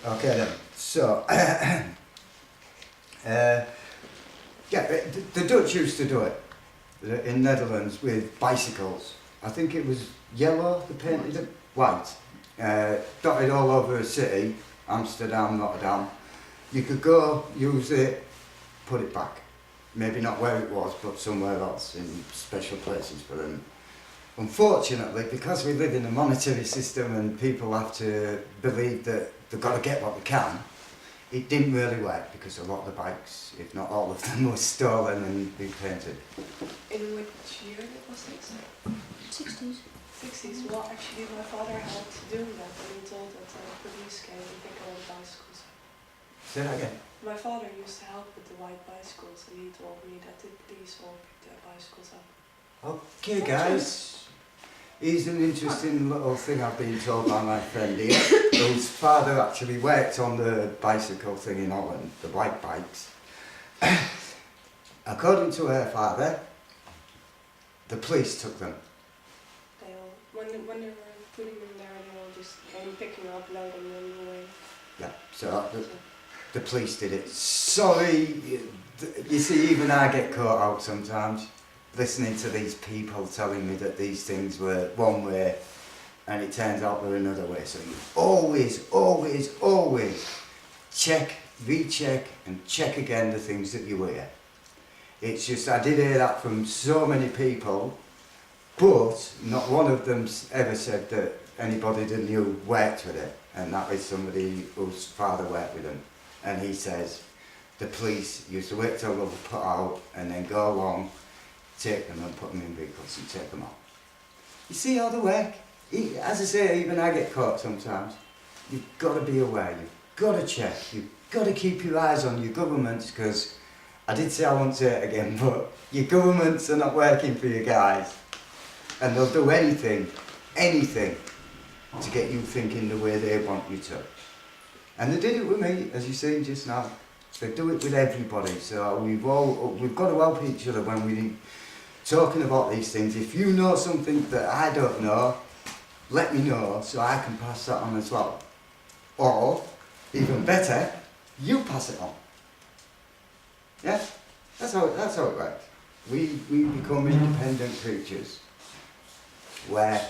Okay then, so, yeah, the Dutch used to do it in Netherlands with bicycles. I think it was yellow, they painted it, white, dotted all over a city, Amsterdam, Rotterdam. You could go, use it, put it back. Maybe not where it was, but somewhere else in special places for them. Unfortunately, because we live in a monetary system and people have to believe that they've got to get what they can, it didn't really work because a lot of the bikes, if not all of them, were stolen and repainted. In which year was this? 60s. 60s. Well, actually, my father helped doing that when he told that the police came and picked all the bicycles. Say that again. My father used to help with the white bicycles, and he told me that the police all picked their bicycles up. Okay, guys. Here's an interesting little thing I've been told by my friend here, whose father actually worked on the bicycle thing in Holland, the white bikes. According to her father, the police took them. They all, when they were putting them there, they all just came picking up, loading them away. Yeah, so the police did it. Sorry, you see, even I get caught out sometimes, listening to these people telling me that these things were one way and it turns out they're another way. So you always check, recheck and check again the things that you hear. It's just, I did hear that from so many people, but not one of them ever said that anybody that knew worked with it, and that was somebody whose father worked with them. And he says the police used to wait till they were put out and then go along, take them and put them in vehicles and take them out. You see how they work? As I say, even I get caught sometimes. You've got to be aware, you've got to check, you've got to keep your eyes on your governments, because I did say I won't say it again, but your governments are not working for you guys. And they'll do anything to get you thinking the way they want you to. And they did it with me, as you seen just now. They do it with everybody, so we've got to help each other when we're talking about these things. If you know something that I don't know, let me know so I can pass that on as well. Or, even better, you pass it on. Yeah? That's how it works. We become independent creatures where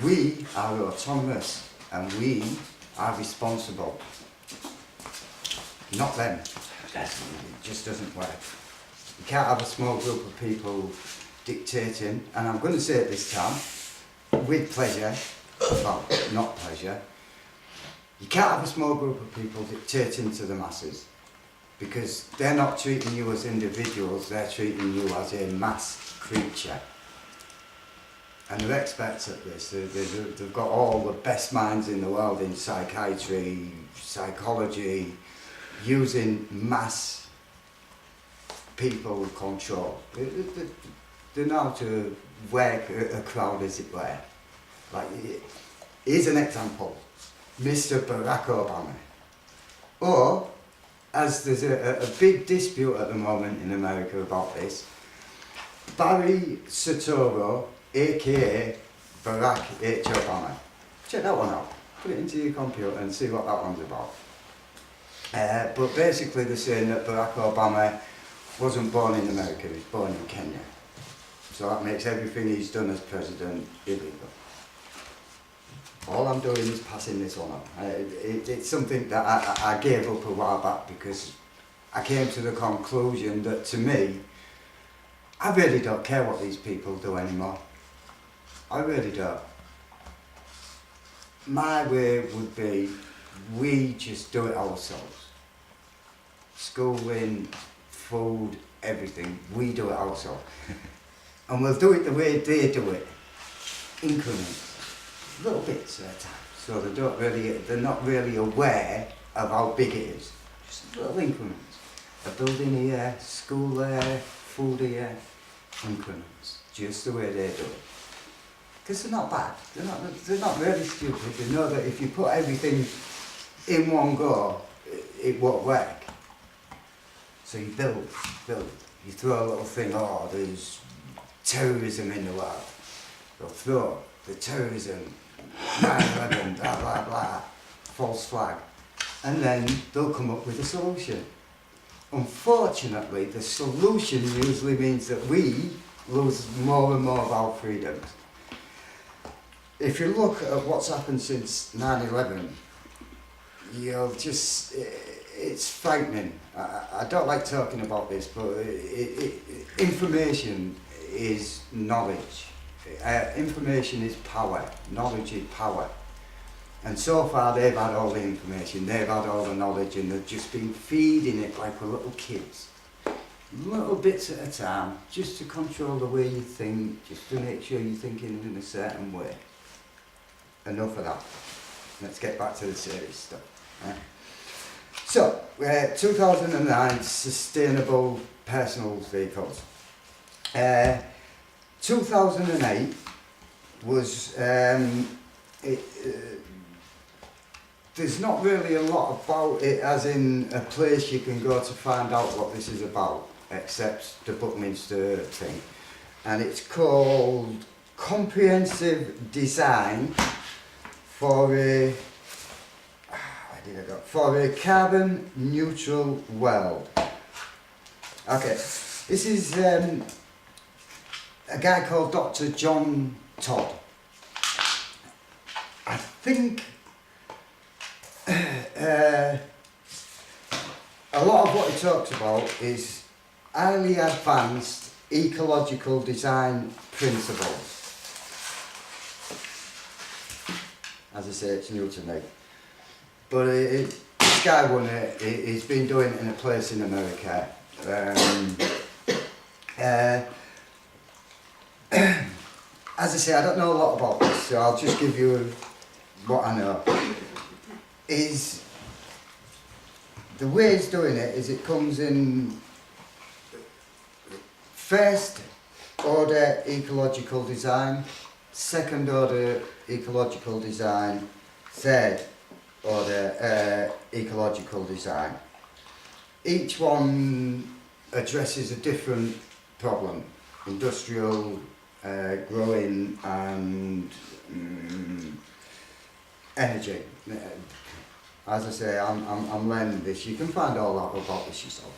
we are autonomous and we are responsible. Not them. It just doesn't work. You can't have a small group of people dictating, and I'm going to say it this time, with pleasure, well, not pleasure. You can't have a small group of people dictating to the masses, because they're not treating you as individuals, they're treating you as a mass creature. And they're experts at this. They've got all the best minds in the world in psychiatry, psychology, using mass people control. They know how to work a crowd, as it were. Like, here's an example. Mr. Barack Obama. Or, as there's a big dispute at the moment in America about this, Barry Soetoro, aka Barack H. Obama. Check that one out. Put it into your computer and see what that one's about. But basically they're saying that Barack Obama wasn't born in America, he was born in Kenya. So that makes everything he's done as president illegal. All I'm doing is passing this on. It's something that I gave up a while back because I came to the conclusion that, to me, I really don't care what these people do anymore. I really don't. My way would be, we just do it ourselves. Schooling, food, everything, we do it ourselves. And we'll do it the way they do it. Increments. Little bits at a time. So they're not really aware of how big it is. Just little increments. A building here, school there, food here, increments. Just the way they do it. Because they're not bad. They're not really stupid. They know that if you put everything in one go, it won't work. So you build. You throw a little thing, oh, there's terrorism in the world. They'll throw the terrorism, 9/11, blah, blah, blah, false flag. and then they'll come up with a solution. Unfortunately, the solution usually means that we lose more and more of our freedoms. If you look at what's happened since 9/11, you'll just, it's frightening. I don't like talking about this, but information is knowledge. Information is power. Knowledge is power. And so far they've had all the information, they've had all the knowledge, and they've just been feeding it like we're little kids. Little bits at a time, just to control the way you think, just to make sure you're thinking in a certain way. Enough of that. Let's get back to the serious stuff. Right? So, 2009 sustainable personal vehicles. 2008 was, there's not really a lot about it as in a place you can go to find out what this is about, except the Buckminster thing. And it's called Comprehensive Design for a, for a carbon neutral world. Okay, this is a guy called Dr. John Todd. I think a lot of what he talks about is highly advanced ecological design principles. As I say, it's new to me. But this guy won it, he's been doing it in a place in America. As I say, I don't know a lot about this, so I'll just give you what I know. Is the way he's doing it is it comes in first order ecological design, second order ecological design, third order ecological design. Each one addresses a different problem: industrial, growing, and energy. As I say, I'm learning this. You can find all that about this yourself.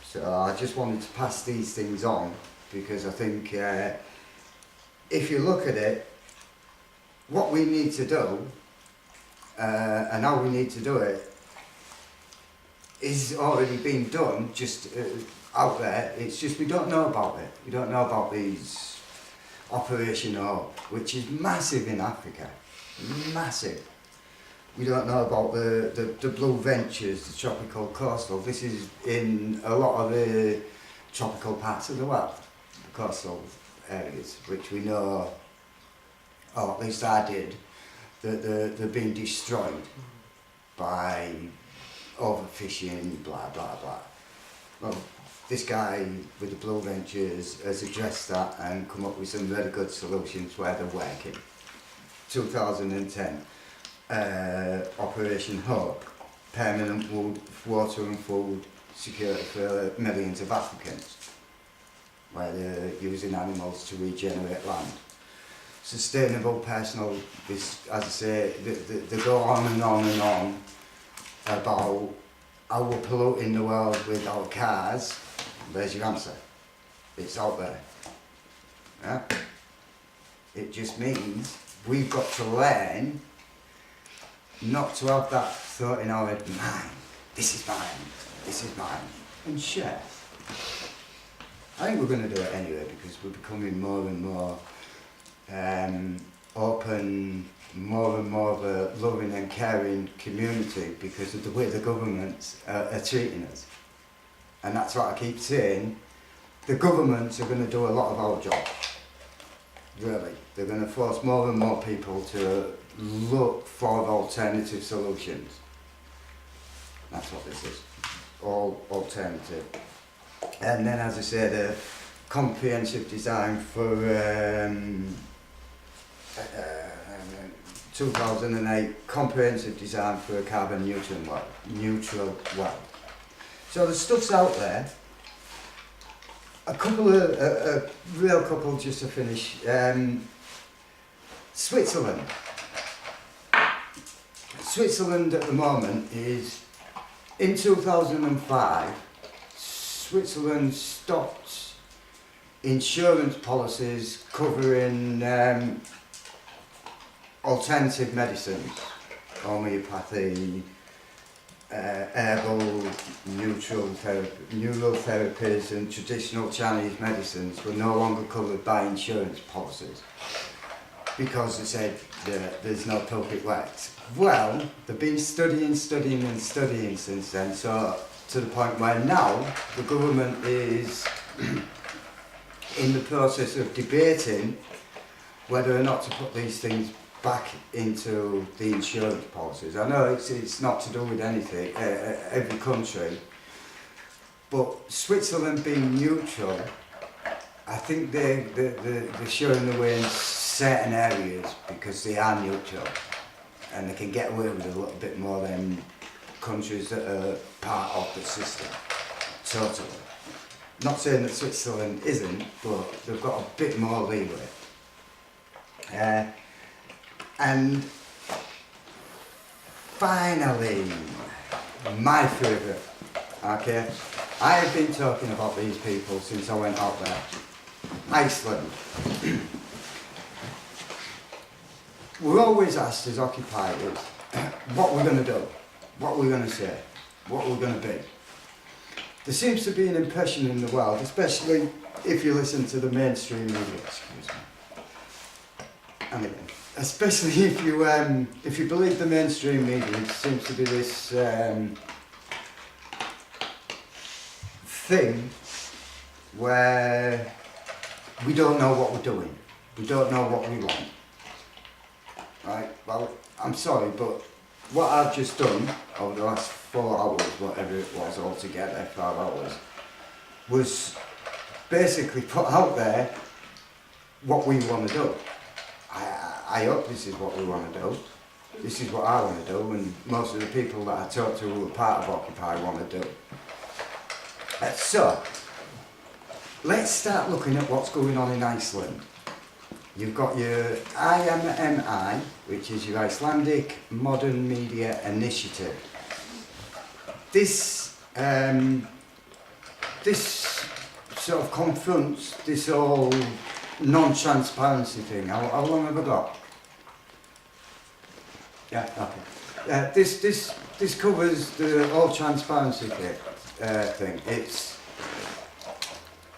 So I just wanted to pass these things on because I think if you look at it, what we need to do and how we need to do it is already being done, just out there. It's just we don't know about it. We don't know about these Operation Hope, which is massive in Africa, massive. We don't know about the Blue Ventures, the tropical coastal. This is in a lot of the tropical parts of the world, the coastal areas, which we know, or at least I did, that they're being destroyed by overfishing, blah, blah, blah. Well, this guy with the Blue Ventures has addressed that and come up with some very good solutions where they're working. 2010. Operation Hope, permanent water and food security for millions of Africans, where they're using animals to regenerate land. Sustainable personal, as I say, they go on and on and on about how we're polluting the world with our cars. There's your answer. It's out there. Yeah? It just means we've got to learn not to have that thought in our head, mine, this is mine, and share. I think we're going to do it anyway because we're becoming more and more open, more and more of a loving and caring community because of the way the governments are treating us. And that's what I keep saying, the governments are going to do a lot of our job, really. They're going to force more and more people to look for alternative solutions. That's what this is, all alternative. And then, as I said, a comprehensive design for 2008, comprehensive design for a carbon neutral world. So the stuff's out there. A real couple just to finish. Switzerland. Switzerland at the moment is, in 2005, Switzerland stopped insurance policies covering alternative medicines, homeopathy, herbal, neural therapies and traditional Chinese medicines were no longer covered by insurance policies because they said that there's no public works. Well, they've been studying since then, so to the point where now the government is in the process of debating whether or not to put these things back into the insurance policies. I know it's not to do with anything, every country, but Switzerland being neutral, I think they're showing the way in certain areas because they are neutral and they can get away with a little bit more than countries that are part of the system, totally. Not saying that Switzerland isn't, but they've got a bit more leeway. And finally, my favourite, okay, I have been talking about these people since I went out there. Iceland. We're always asked as occupiers what we're going to do, what we're going to say, what we're going to be. There seems to be an impression in the world, especially if you listen to the mainstream media, excuse me. I mean, especially if you believe the mainstream media, it seems to be this thing where we don't know what we're doing, we don't know what we want. Right? Well, I'm sorry, but what I've just done over the last 4 hours, whatever it was altogether, 5 hours, was basically put out there what we want to do. I hope this is what we want to do. This is what I want to do, and most of the people that I talk to who are part of Occupy want to do. So, let's start looking at what's going on in Iceland. You've got your IMMI, which is your Icelandic Modern Media Initiative. This sort of confronts this whole non-transparency thing. How long have I got? Yeah, okay. This covers the whole transparency thing. It's,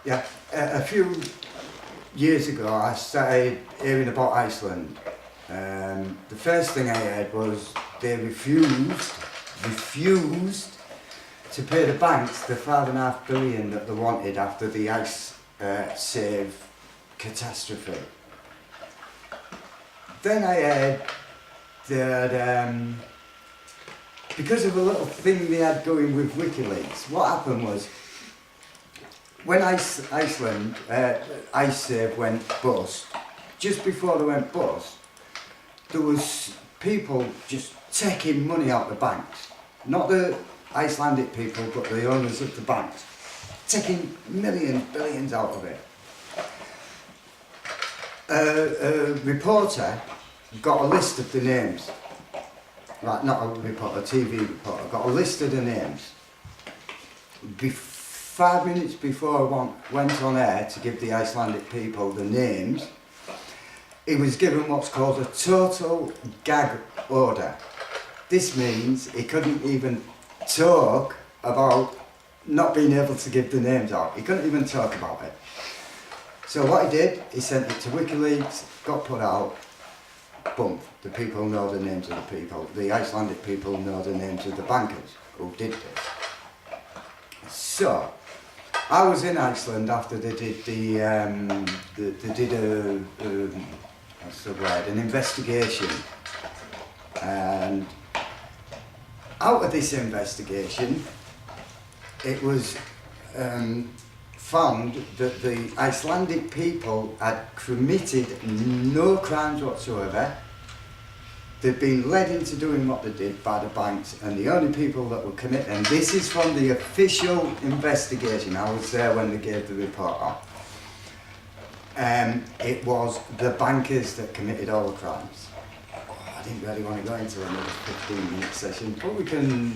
yeah, a few years ago I started hearing about Iceland. The first thing I heard was they refused to pay the banks the $5.5 billion that they wanted after the ice save catastrophe. Then I heard that because of a little thing they had going with WikiLeaks, what happened was when Iceland, IceSave went bust, just before they went bust, there was people just taking money out the banks. Not the Icelandic people, but the owners of the banks. Taking millions, billions out of it. A reporter got a list of the names. Right, not a reporter, a TV reporter, got a list of the names. 5 minutes before I went on air to give the Icelandic people the names, he was given what's called a total gag order. This means he couldn't even talk about not being able to give the names out. He couldn't even talk about it. So what he did, he sent it to WikiLeaks, got put out, boom, the people know the names of the people. The Icelandic people know the names of the bankers who did this. So, I was in Iceland after they did what's the word, an investigation, and out of this investigation it was found that the Icelandic people had committed no crimes whatsoever. They'd been led into doing what they did by the banks, and the only people that were committing, and this is from the official investigation, I was there when they gave the report on, it was the bankers that committed all the crimes. Oh, didn't really want to go into another 15-minute session, but we can